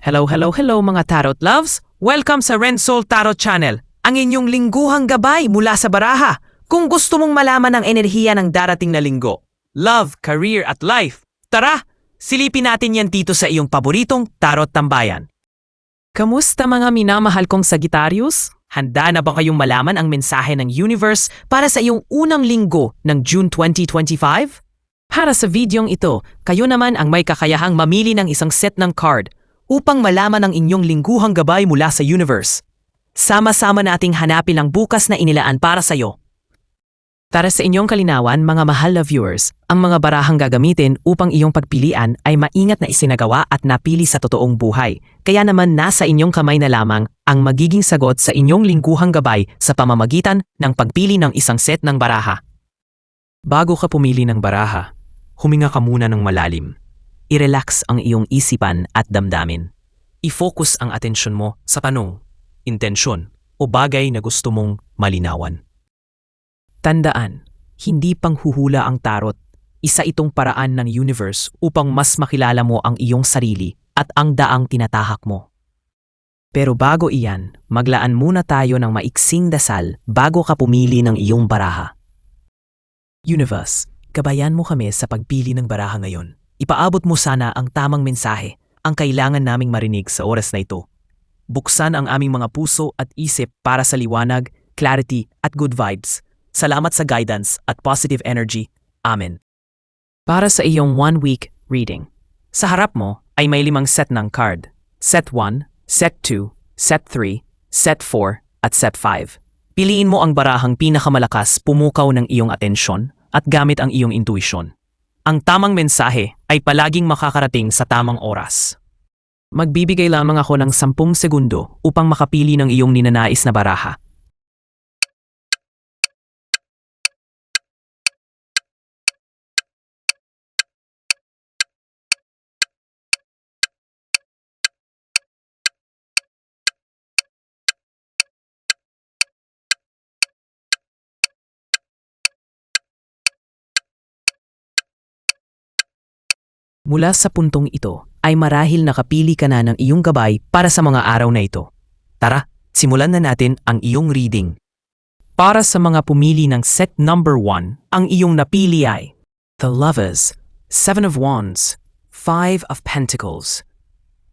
Hello mga Tarot Loves! Welcome sa Rensoul Tarot Channel, ang inyong lingguhang gabay mula sa baraha. Kung gusto mong malaman ang enerhiya ng darating na linggo, love, career at life, tara, silipin natin yan dito sa iyong paboritong Tarot Tambayan. Kamusta mga minamahal kong Sagittarius? Handa na ba kayong malaman ang mensahe ng universe para sa iyong unang linggo ng June 2025? Para sa videong ito, kayo naman ang may kakayahang mamili ng isang set ng card upang malaman ang inyong lingguhang gabay mula sa universe. Sama-sama nating hanapin ang bukas na inilaan para sa iyo. Para sa inyong kalinawan, mga mahal na viewers, ang mga barahang gagamitin upang iyong pagpilian ay maingat na isinagawa at napili sa totoong buhay. Kaya naman nasa inyong kamay na lamang ang magiging sagot sa inyong lingguhang gabay sa pamamagitan ng pagpili ng isang set ng baraha. Bago ka pumili ng baraha, huminga ka muna ng malalim. I-relax ang iyong isipan at damdamin. I-focus ang atensyon mo sa tanong, intensyon o bagay na gusto mong malinawan. Tandaan, hindi panghuhula ang tarot. Isa itong paraan ng universe upang mas makilala mo ang iyong sarili at ang daang tinatahak mo. Pero bago iyan, maglaan muna tayo ng maiksing dasal bago ka pumili ng iyong baraha. Universe, gabayan mo kami sa pagpili ng baraha ngayon. Ipaabot mo sana ang tamang mensahe, ang kailangan naming marinig sa oras na ito. Buksan ang aming mga puso at isip para sa liwanag, clarity at good vibes. Salamat sa guidance at positive energy. Amen. Para sa iyong 1-week reading, sa harap mo ay may 5 set ng card. Set 1, Set 2, Set 3, Set 4 at Set 5. Piliin mo ang barahang pinakamalakas, pumukaw ng iyong atensyon at gamit ang iyong intuition. Ang tamang mensahe ay palaging makakarating sa tamang oras. Magbibigay lamang ako ng 10 segundo upang makapili ng iyong ninanais na baraha. Mula sa puntong ito ay marahil nakapili ka na ng iyong gabay para sa mga araw na ito. Tara, simulan na natin ang iyong reading. Para sa mga pumili ng set number 1, ang iyong napili ay The Lovers, 7 of Wands, 5 of Pentacles.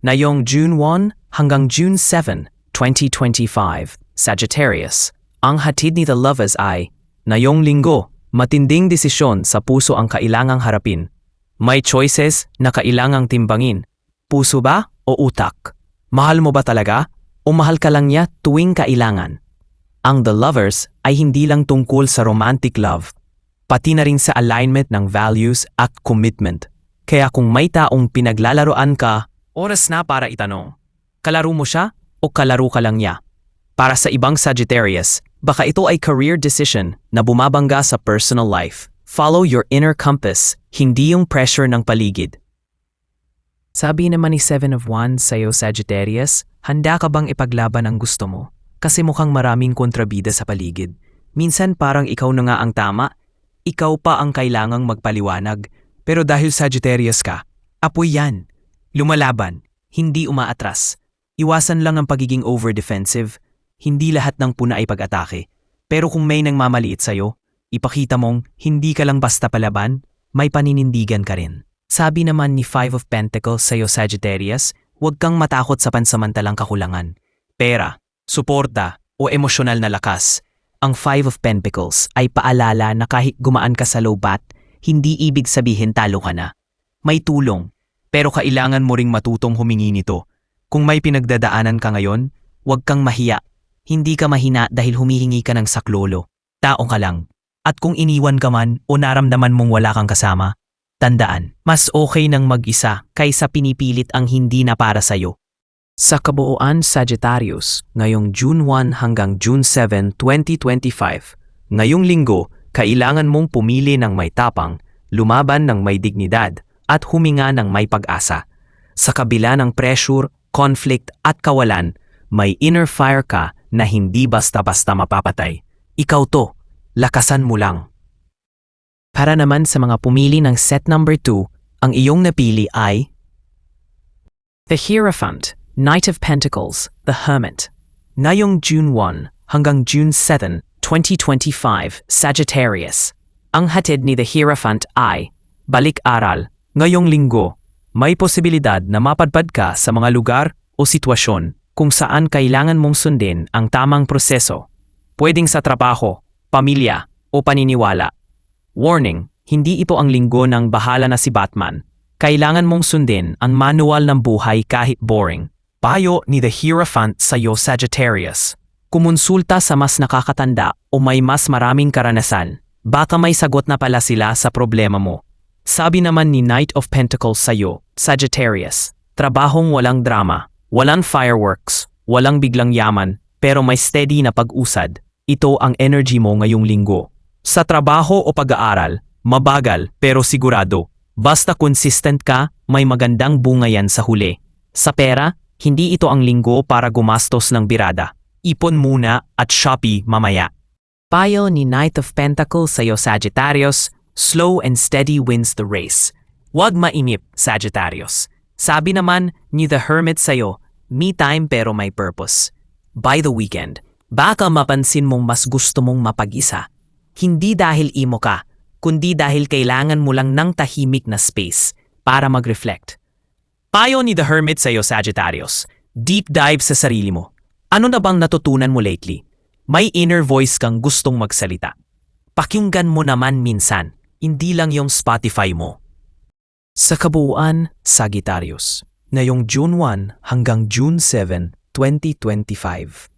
Ngayong June 1 hanggang June 7, 2025, Sagittarius. Ang hatid ni The Lovers ay, ngayong linggo, matinding desisyon sa puso ang kailangang harapin. May choices na kailangang timbangin. Puso ba o utak? Mahal mo ba talaga o mahal ka lang niya tuwing kailangan? Ang The Lovers ay hindi lang tungkol sa romantic love, pati na rin sa alignment ng values at commitment. Kaya kung may taong pinaglalaroan ka, oras na para itanong, kalaro mo siya o kalaro ka lang niya? Para sa ibang Sagittarius, baka ito ay career decision na bumabangga sa personal life. Follow your inner compass, hindi yung pressure ng paligid. Sabi naman ni 7 of Wands sa'yo, Sagittarius, handa ka bang ipaglaban ang gusto mo? Kasi mukhang maraming kontrabida sa paligid. Minsan parang ikaw na nga ang tama, ikaw pa ang kailangang magpaliwanag. Pero dahil Sagittarius ka, apoy yan. Lumalaban, hindi umaatras. Iwasan lang ang pagiging over-defensive. Hindi lahat ng puna ay pag-atake. Pero kung may nangmamaliit sa'yo, ipakita mong hindi ka lang basta palaban, may paninindigan ka rin. Sabi naman ni 5 of Pentacles sa'yo, Sagittarius, huwag kang matakot sa pansamantalang kakulangan. Pera, suporta o emosyonal na lakas. Ang 5 of Pentacles ay paalala na kahit gumaan ka sa lowbat, hindi ibig sabihin talo ka na. May tulong, pero kailangan mo ring matutong humingi nito. Kung may pinagdadaanan ka ngayon, huwag kang mahiya. Hindi ka mahina dahil humihingi ka ng saklolo. Tao ka lang. At kung iniwan ka man o naramdaman mong wala kang kasama, tandaan, mas okay nang mag-isa kaysa pinipilit ang hindi na para sa'yo. Sa kabuuan, Sagittarius, ngayong June 1 hanggang June 7, 2025, ngayong linggo, kailangan mong pumili ng may tapang, lumaban ng may dignidad, at huminga ng may pag-asa. Sa kabila ng pressure, conflict at kawalan, may inner fire ka na hindi basta-basta mapapatay. Ikaw to. Lakasan mo lang. Para naman sa mga pumili ng set number 2, ang iyong napili ay The Hierophant, Knight of Pentacles, the Hermit. Ngayong June 1 hanggang June 7, 2025, Sagittarius. Ang hatid ni the Hierophant ay balik-aral. Ngayong linggo, may posibilidad na mapadpad ka sa mga lugar o sitwasyon kung saan kailangan mong sundin ang tamang proseso. Pwedeng sa trabaho, pamilya, o paniniwala. Warning, hindi ito ang linggo ng bahala na si Batman. Kailangan mong sundin ang manual ng buhay kahit boring. Payo ni the Hierophant sa iyo, Sagittarius. Kumonsulta sa mas nakakatanda o may mas maraming karanasan. Baka may sagot na pala sila sa problema mo. Sabi naman ni Knight of Pentacles sa iyo, Sagittarius. Trabahong walang drama, walang fireworks, walang biglang yaman, pero may steady na pag-usad. Ito ang energy mo ngayong linggo. Sa trabaho o pag-aaral, mabagal pero sigurado. Basta consistent ka, may magandang bunga yan sa huli. Sa pera, hindi ito ang linggo para gumastos ng birada. Ipon muna at Shopee mamaya. Payo ni Knight of Pentacles sa iyo, Sagittarius. Slow and steady wins the race. Huwag mainip, Sagittarius. Sabi naman ni the Hermit sa iyo, me time pero may purpose. By the weekend, baka mapansin mong mas gusto mong mapag-isa. Hindi dahil emo ka, kundi dahil kailangan mo lang ng tahimik na space para mag-reflect. Payo ni the Hermit sa iyo, Sagittarius. Deep dive sa sarili mo. Ano na bang natutunan mo lately? May inner voice kang gustong magsalita. Pakinggan mo naman minsan, hindi lang yung Spotify mo. Sa kabuuan, Sagittarius, ngayong June 1 hanggang June 7, 2025,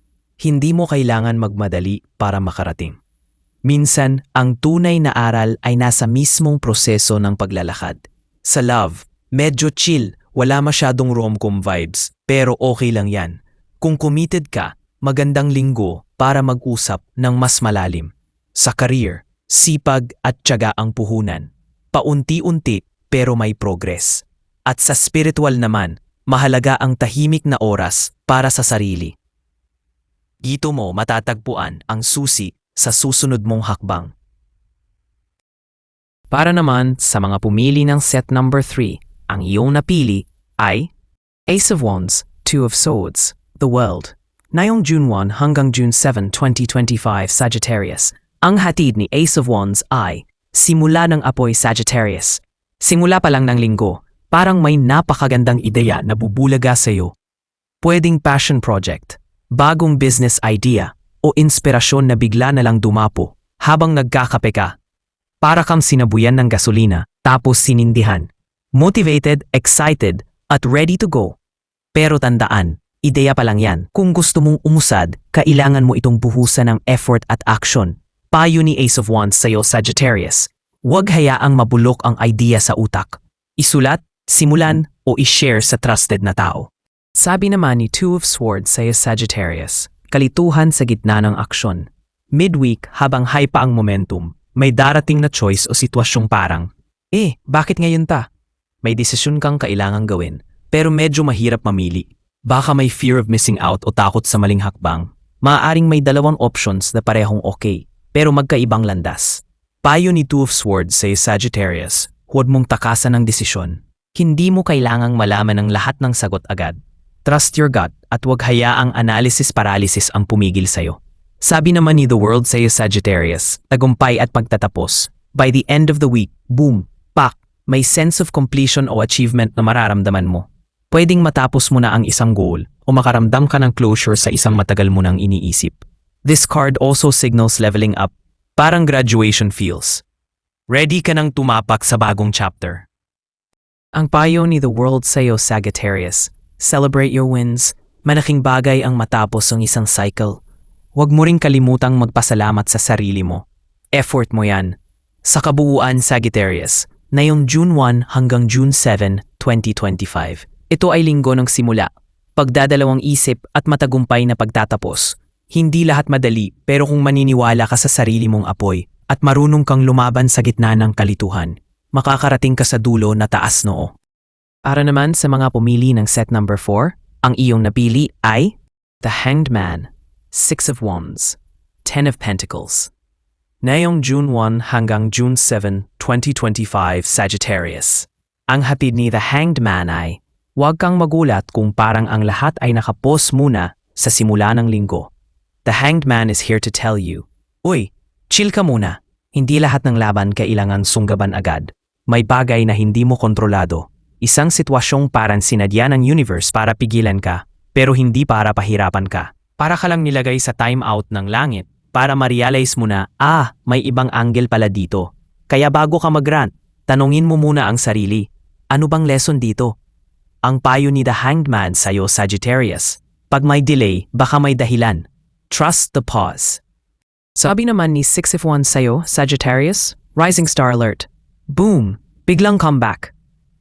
hindi mo kailangan magmadali para makarating. Minsan, ang tunay na aral ay nasa mismong proseso ng paglalakad. Sa love, medyo chill, wala masyadong rom-com vibes, pero okay lang yan. Kung committed ka, magandang linggo para mag-usap ng mas malalim. Sa career, sipag at tiyaga ang puhunan. Paunti-unti pero may progress. At sa spiritual naman, mahalaga ang tahimik na oras para sa sarili. Dito mo matatagpuan ang susi sa susunod mong hakbang. Para naman sa mga pumili ng set number 3, ang iyong napili ay Ace of Wands, Two of Swords, The World. Ngayong June 1 hanggang June 7, 2025, Sagittarius. Ang hatid ni Ace of Wands ay simula ng apoy, Sagittarius. Simula pa lang ng linggo, parang may napakagandang ideya na bubulaga sa iyo. Pwedeng passion project, bagong business idea, o inspirasyon na bigla na lang dumapo habang nagkakape ka. Para kang sinabuyan ng gasolina, tapos sinindihan. Motivated, excited, at ready to go. Pero tandaan, ideya pa lang yan. Kung gusto mong umusad, kailangan mo itong buhusan ng effort at action. Payo ni Ace of Wands sa iyo, Sagittarius. Huwag hayaang mabulok ang idea sa utak. Isulat, simulan, o ishare sa trusted na tao. Sabi naman ni Two of Swords sa iyo, Sagittarius. Kalituhan sa gitna ng aksyon. Midweek, habang high pa ang momentum, may darating na choice o sitwasyong parang, bakit ngayon ta? May desisyon kang kailangang gawin, pero medyo mahirap mamili. Baka may fear of missing out o takot sa maling hakbang. Maaaring may dalawang options na parehong okay, pero magkaibang landas. Payo ni Two of Swords sa Sagittarius, huwag mong takasan ng desisyon. Hindi mo kailangang malaman ang lahat ng sagot agad. Trust your gut at huwag hayaang analysis paralysis ang pumigil sa'yo. Sabi naman ni The World sa Sagittarius, tagumpay at pagtatapos. By the end of the week, boom, pak, may sense of completion o achievement na mararamdaman mo. Pwedeng matapos mo na ang isang goal o makaramdam ka ng closure sa isang matagal mo nang iniisip. This card also signals leveling up, parang graduation feels. Ready ka nang tumapak sa bagong chapter. Ang payo ni The World sa iyo, Sagittarius, celebrate your wins. Malaking bagay ang matapos ang isang cycle. Huwag mo ring kalimutang magpasalamat sa sarili mo. Effort mo yan. Sa kabuuan, Sagittarius, ngayong June 1 hanggang June 7, 2025. Ito ay linggo ng simula, pagdadalawang isip at matagumpay na pagtatapos. Hindi lahat madali, pero kung maniniwala ka sa sarili mong apoy at marunong kang lumaban sa gitna ng kalituhan, makakarating ka sa dulo na taas noo. Para naman sa mga pumili ng set number 4, ang iyong napili ay The Hanged Man, Six of Wands, Ten of Pentacles. Ngayong June 1 hanggang June 7, 2025, Sagittarius. Ang hatid ni The Hanged Man ay Huwag kang magulat kung parang ang lahat ay nakapos muna sa simula ng linggo. The Hanged Man is here to tell you, uy, chill ka muna. Hindi lahat ng laban kailangan sunggaban agad. May bagay na hindi mo kontrolado. Isang sitwasyong parang sinadya ng universe para pigilan ka, pero hindi para pahirapan ka. Para ka lang nilagay sa timeout ng langit para ma-realize mo na, may ibang angle pala dito. Kaya bago ka mag-rant, tanungin mo muna ang sarili, ano bang lesson dito? Ang payo ni The Hanged Man sa'yo, Sagittarius. Pag may delay, baka may dahilan. Trust the pause. Sabi naman ni 6 of Wands sa'yo, Sagittarius, Rising Star Alert. Boom! Biglang comeback.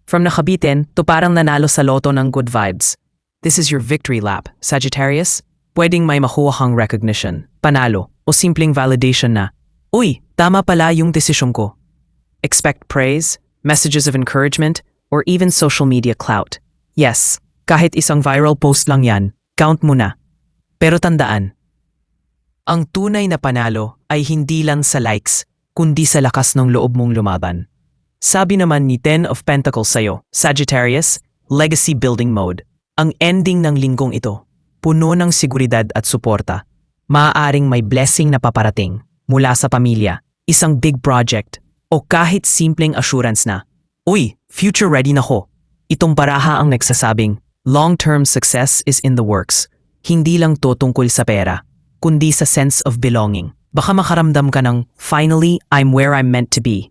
From nakabitin to parang nanalo sa loto ng good vibes. This is your victory lap, Sagittarius. Pwedeng may makuha kang recognition, panalo, o simpleng validation na, uy, tama pala yung desisyon ko. Expect praise, messages of encouragement, or even social media clout. Yes, kahit isang viral post lang yan, count mo na. Pero tandaan, ang tunay na panalo ay hindi lang sa likes, kundi sa lakas ng loob mong lumaban. Sabi naman ni 10 of Pentacles sa'yo, Sagittarius, Legacy Building Mode. Ang ending ng linggong ito, puno ng seguridad at suporta. Maaaring may blessing na paparating mula sa pamilya, isang big project, o kahit simpleng assurance na, uy, future ready na ko. Itong baraha ang nagsasabing, long-term success is in the works. Hindi lang to tungkol sa pera, kundi sa sense of belonging. Baka makaramdam ka ng, finally, I'm where I'm meant to be.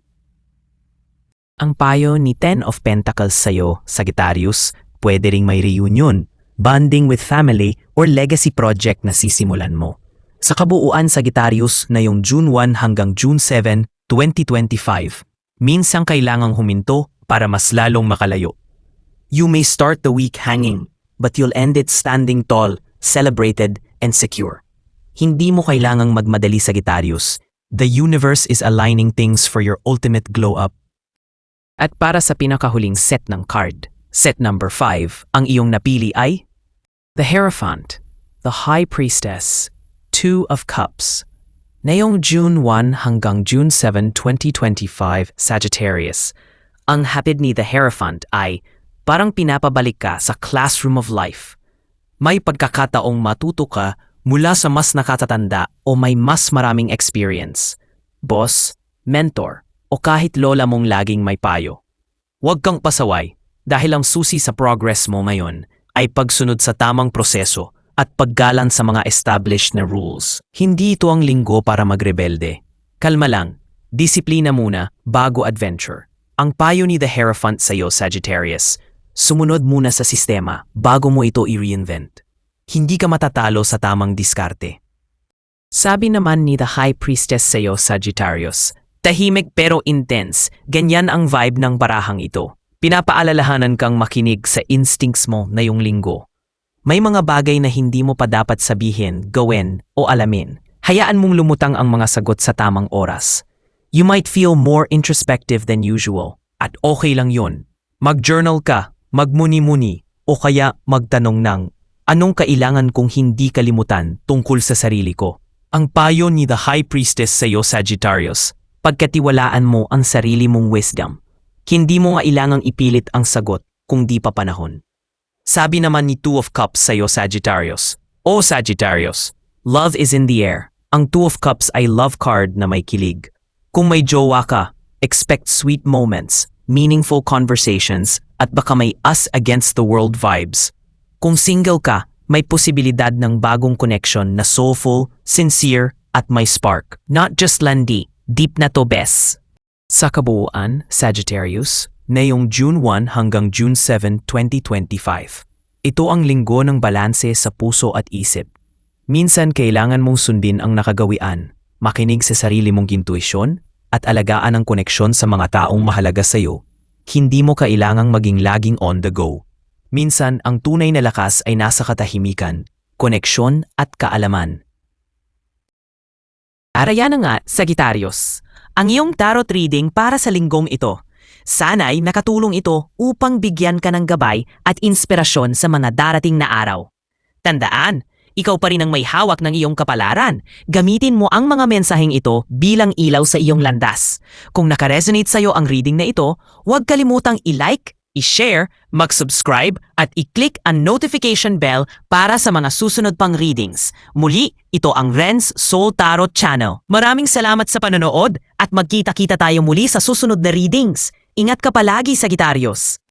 Ang payo ni 10 of Pentacles sa'yo, Sagittarius, pwede ring may reunion, bonding with family, or legacy project na sisimulan mo. Sa kabuuan, Sagittarius, na yung June 1 hanggang June 7, 2025, minsang kailangang huminto para mas lalong makalayo. You may start the week hanging, but you'll end it standing tall, celebrated, and secure. Hindi mo kailangang magmadali, Sagittarius. The universe is aligning things for your ultimate glow-up. At para sa pinakahuling set ng card, set number 5, ang iyong napili ay The Hierophant, The High Priestess, 2 of Cups. Ngayong June 1 hanggang June 7, 2025, Sagittarius, ang hatid ni The Hierophant ay parang pinapabalik ka sa classroom of life. May pagkakataong matuto ka mula sa mas nakatatanda o may mas maraming experience. Boss, mentor, o kahit lola mong laging may payo. Huwag kang pasaway dahil ang susi sa progress mo ngayon ay pagsunod sa tamang proseso at paggalang sa mga established na rules. Hindi ito ang linggo para magrebelde. Kalma lang, disiplina muna bago adventure. Ang payo ni The Hierophant sa'yo, Sagittarius, sumunod muna sa sistema bago mo ito i-reinvent. Hindi ka matatalo sa tamang diskarte. Sabi naman ni The High Priestess sa'yo, Sagittarius, tahimik pero intense, ganyan ang vibe ng barahang ito. Pinapaalalahanan kang makinig sa instincts mo na yung linggo. May mga bagay na hindi mo pa dapat sabihin, gawin, o alamin. Hayaan mong lumutang ang mga sagot sa tamang oras. You might feel more introspective than usual, at okay lang yun. Mag-journal ka, magmuni-muni, o kaya magtanong ng, anong kailangan kong hindi kalimutan tungkol sa sarili ko? Ang payo ni The High Priestess sa'yo, Sagittarius, pagkatiwalaan mo ang sarili mong wisdom. Hindi mo kailangang ipilit ang sagot kung di pa panahon. Sabi naman ni 2 of Cups sa'yo, Sagittarius, O Sagittarius, love is in the air. Ang 2 of Cups ay love card na may kilig. Kung may jowa ka, expect sweet moments, meaningful conversations, at baka may us against the world vibes. Kung single ka, may posibilidad ng bagong connection na soulful, sincere, at may spark. Not just landi, deep na to bes. Sa kabuuan, Sagittarius, ngayong June 1 hanggang June 7, 2025. Ito ang linggo ng balanse sa puso at isip. Minsan kailangan mong sundin ang nakagawian, makinig sa sarili mong intuisyon, at alagaan ang koneksyon sa mga taong mahalaga sa iyo. Hindi mo kailangang maging laging on the go. Minsan, ang tunay na lakas ay nasa katahimikan, koneksyon at kaalaman. Araya na nga, Sagittarius, ang iyong tarot reading para sa linggong ito. Sana'y nakatulong ito upang bigyan ka ng gabay at inspirasyon sa mga darating na araw. Tandaan, ikaw pa rin ang may hawak ng iyong kapalaran. Gamitin mo ang mga mensaheng ito bilang ilaw sa iyong landas. Kung nakaresonate sa iyo ang reading na ito, huwag kalimutang i-like, i-share, mag-subscribe at i-click ang notification bell para sa mga susunod pang readings. Muli, ito ang Renz Soul Tarot Channel. Maraming salamat sa panonood at magkita-kita tayo muli sa susunod na readings. Ingat ka palagi, Sagittarius!